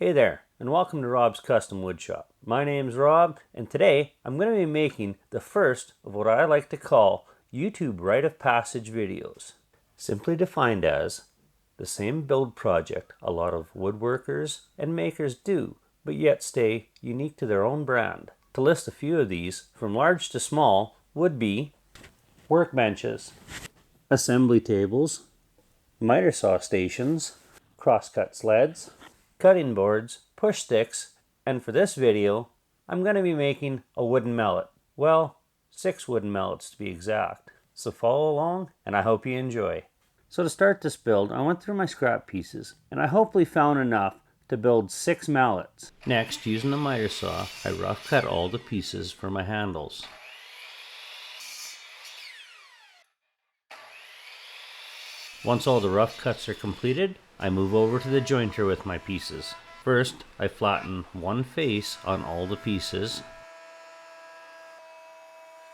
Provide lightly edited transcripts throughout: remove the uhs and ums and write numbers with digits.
Hey there, and welcome to Rob's Custom Woodshop. My name's Rob, and today I'm going to be making the first of what I like to call YouTube rite of passage videos. Simply defined as the same build project a lot of woodworkers and makers do, but yet stay unique to their own brand. To list a few of these, from large to small, would be workbenches, assembly tables, miter saw stations, crosscut sleds, cutting boards, push sticks, and for this video, I'm going to be making a wooden mallet. Well, 6 wooden mallets to be exact. So follow along, and I hope you enjoy. So to start this build, I went through my scrap pieces, and I hopefully found enough to build 6 mallets. Next, using the miter saw, I rough cut all the pieces for my handles. Once all the rough cuts are completed, I move over to the jointer with my pieces. First, I flatten one face on all the pieces,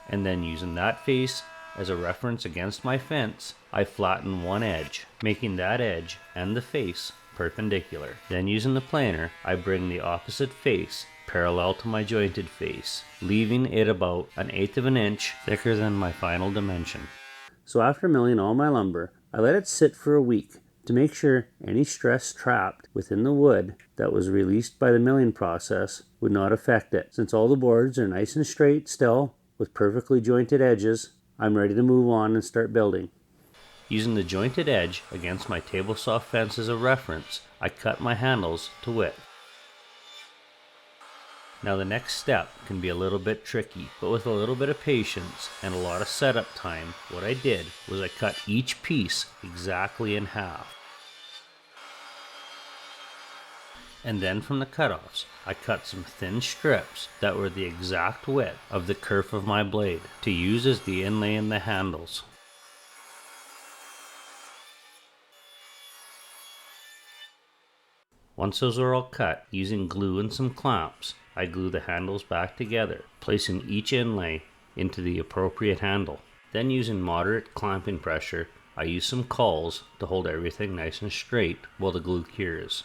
and then using that face as a reference against my fence, I flatten one edge, making that edge and the face perpendicular. Then using the planer, I bring the opposite face parallel to my jointed face, leaving it about 1/8 of an inch thicker than my final dimension. So after milling all my lumber, I let it sit for a week to make sure any stress trapped within the wood that was released by the milling process would not affect it. Since all the boards are nice and straight still with perfectly jointed edges, I'm ready to move on and start building. Using the jointed edge against my table saw fence as a reference, I cut my handles to width. Now the next step can be a little bit tricky, but with a little bit of patience and a lot of setup time, what I did was I cut each piece exactly in half. And then from the cutoffs, I cut some thin strips that were the exact width of the kerf of my blade to use as the inlay in the handles. Once those are all cut, using glue and some clamps, I glue the handles back together, placing each inlay into the appropriate handle. Then using moderate clamping pressure, I use some cauls to hold everything nice and straight while the glue cures.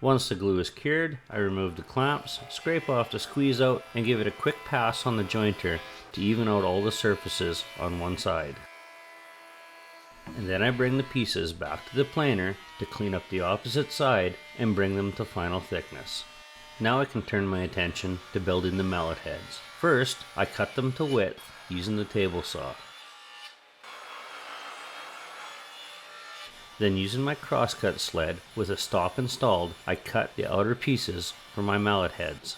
Once the glue is cured, I remove the clamps, scrape off the squeeze out, and give it a quick pass on the jointer to even out all the surfaces on one side. And then I bring the pieces back to the planer to clean up the opposite side and bring them to final thickness. Now I can turn my attention to building the mallet heads. First, I cut them to width using the table saw. Then using my crosscut sled with a stop installed, I cut the outer pieces for my mallet heads.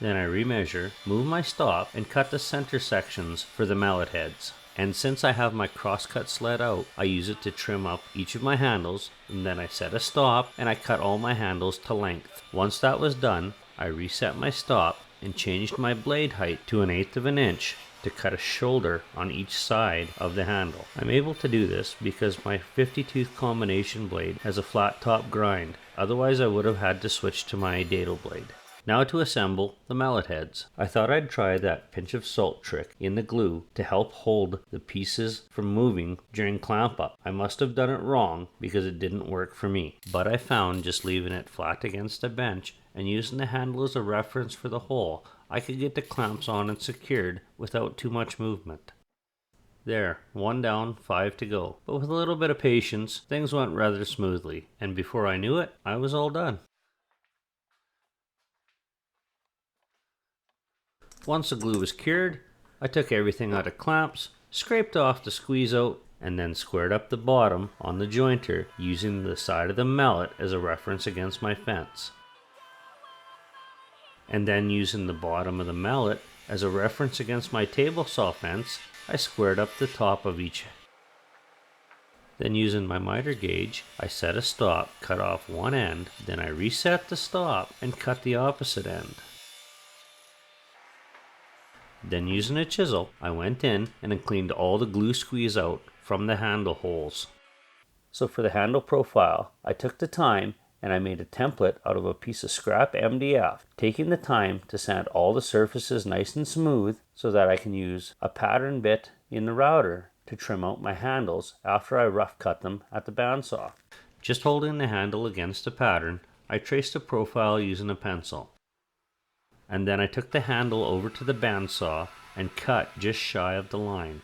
Then I remeasure, move my stop, and cut the center sections for the mallet heads. And since I have my crosscut sled out, I use it to trim up each of my handles, and then I set a stop and I cut all my handles to length. Once that was done, I reset my stop and changed my blade height to 1/8 of an inch to cut a shoulder on each side of the handle. I'm able to do this because my 50-tooth combination blade has a flat top grind, otherwise I would have had to switch to my dado blade. Now to assemble the mallet heads. I thought I'd try that pinch of salt trick in the glue to help hold the pieces from moving during clamp up. I must have done it wrong because it didn't work for me, but I found just leaving it flat against a bench and using the handle as a reference for the hole, I could get the clamps on and secured without too much movement. There, 1 down, 5 to go. But with a little bit of patience, things went rather smoothly, and before I knew it, I was all done. Once the glue was cured, I took everything out of clamps, scraped off the squeeze out, and then squared up the bottom on the jointer using the side of the mallet as a reference against my fence. And then using the bottom of the mallet as a reference against my table saw fence, I squared up the top of each. Then using my miter gauge, I set a stop, cut off one end, then I reset the stop and cut the opposite end. Then using a chisel, I went in and cleaned all the glue squeeze out from the handle holes. So for the handle profile, I took the time and I made a template out of a piece of scrap MDF, taking the time to sand all the surfaces nice and smooth so that I can use a pattern bit in the router to trim out my handles after I rough cut them at the bandsaw. Just holding the handle against the pattern, I traced a profile using a pencil. And then I took the handle over to the bandsaw and cut just shy of the line.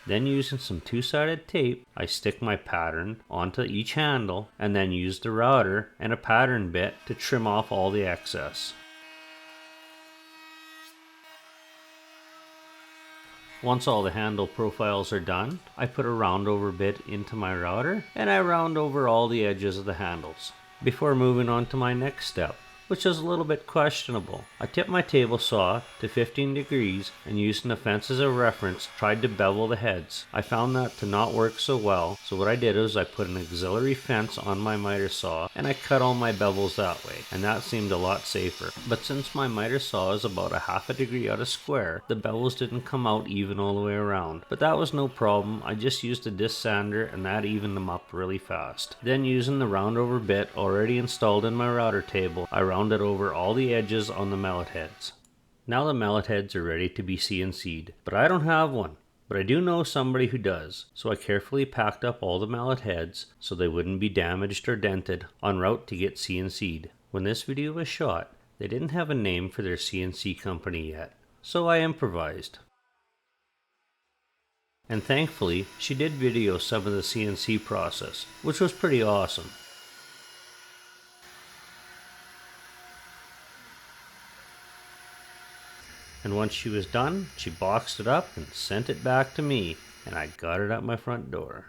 Then using some two-sided tape, I stick my pattern onto each handle and then use the router and a pattern bit to trim off all the excess. Once all the handle profiles are done, I put a roundover bit into my router and I round over all the edges of the handles. Before moving on to my next step, which is a little bit questionable, I tipped my table saw to 15 degrees and using the fence as a reference tried to bevel the heads. I found that to not work so well, so what I did was I put an auxiliary fence on my miter saw and I cut all my bevels that way, and that seemed a lot safer. But since my miter saw is about a half a degree out of square, the bevels didn't come out even all the way around. But that was no problem, I just used a disc sander and that evened them up really fast. Then using the roundover bit already installed in my router table, I rounded over all the edges on the mallet heads. Now the mallet heads are ready to be CNC'd, but I don't have one. But I do know somebody who does, so I carefully packed up all the mallet heads so they wouldn't be damaged or dented en route to get CNC'd. When this video was shot, they didn't have a name for their CNC company yet, so I improvised. And thankfully, she did video some of the CNC process, which was pretty awesome. And once she was done, she boxed it up and sent it back to me, and I got it at my front door.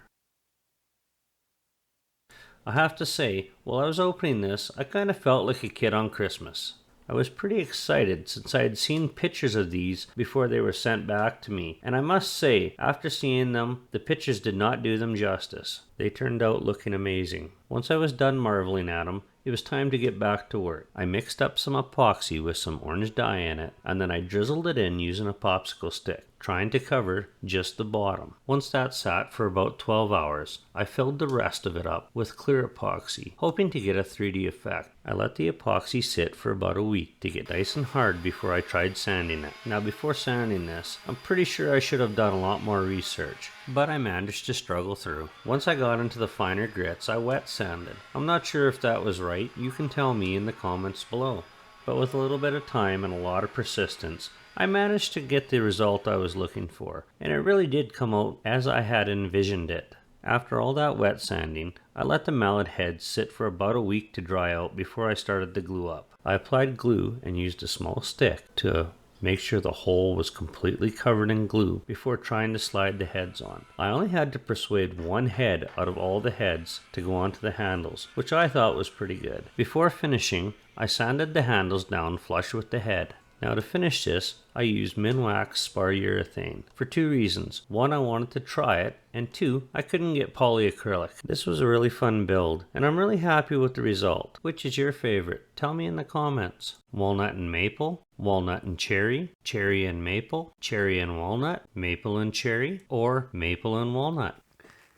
I have to say, while I was opening this, I kind of felt like a kid on Christmas. I was pretty excited since I had seen pictures of these before they were sent back to me, and I must say, after seeing them, the pictures did not do them justice. They turned out looking amazing. Once I was done marveling at them, it was time to get back to work. I mixed up some epoxy with some orange dye in it, and then I drizzled it in using a popsicle stick, trying to cover just the bottom. Once that sat for about 12 hours, I filled the rest of it up with clear epoxy, hoping to get a 3D effect. I let the epoxy sit for about a week to get nice and hard before I tried sanding it. Now before sanding this, I'm pretty sure I should have done a lot more research, but I managed to struggle through. Once I got into the finer grits, I wet sanded. I'm not sure if that was right, you can tell me in the comments below. But with a little bit of time and a lot of persistence, I managed to get the result I was looking for, and it really did come out as I had envisioned it. After all that wet sanding, I let the mallet heads sit for about a week to dry out before I started the glue up. I applied glue and used a small stick to make sure the hole was completely covered in glue before trying to slide the heads on. I only had to persuade one head out of all the heads to go onto the handles, which I thought was pretty good. Before finishing, I sanded the handles down flush with the head. Now to finish this, I used Minwax spar urethane for two reasons. One, I wanted to try it, and two, I couldn't get polyacrylic. This was a really fun build, and I'm really happy with the result. Which is your favorite? Tell me in the comments. Walnut and maple, walnut and cherry, cherry and maple, cherry and walnut, maple and cherry, or maple and walnut.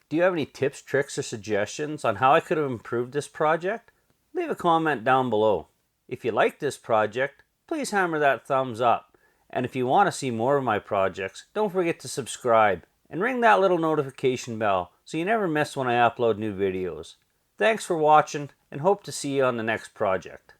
Do you have any tips, tricks, or suggestions on how I could have improved this project? Leave a comment down below. If you like this project, please hammer that thumbs up. And if you want to see more of my projects, don't forget to subscribe and ring that little notification bell so you never miss when I upload new videos. Thanks for watching and hope to see you on the next project.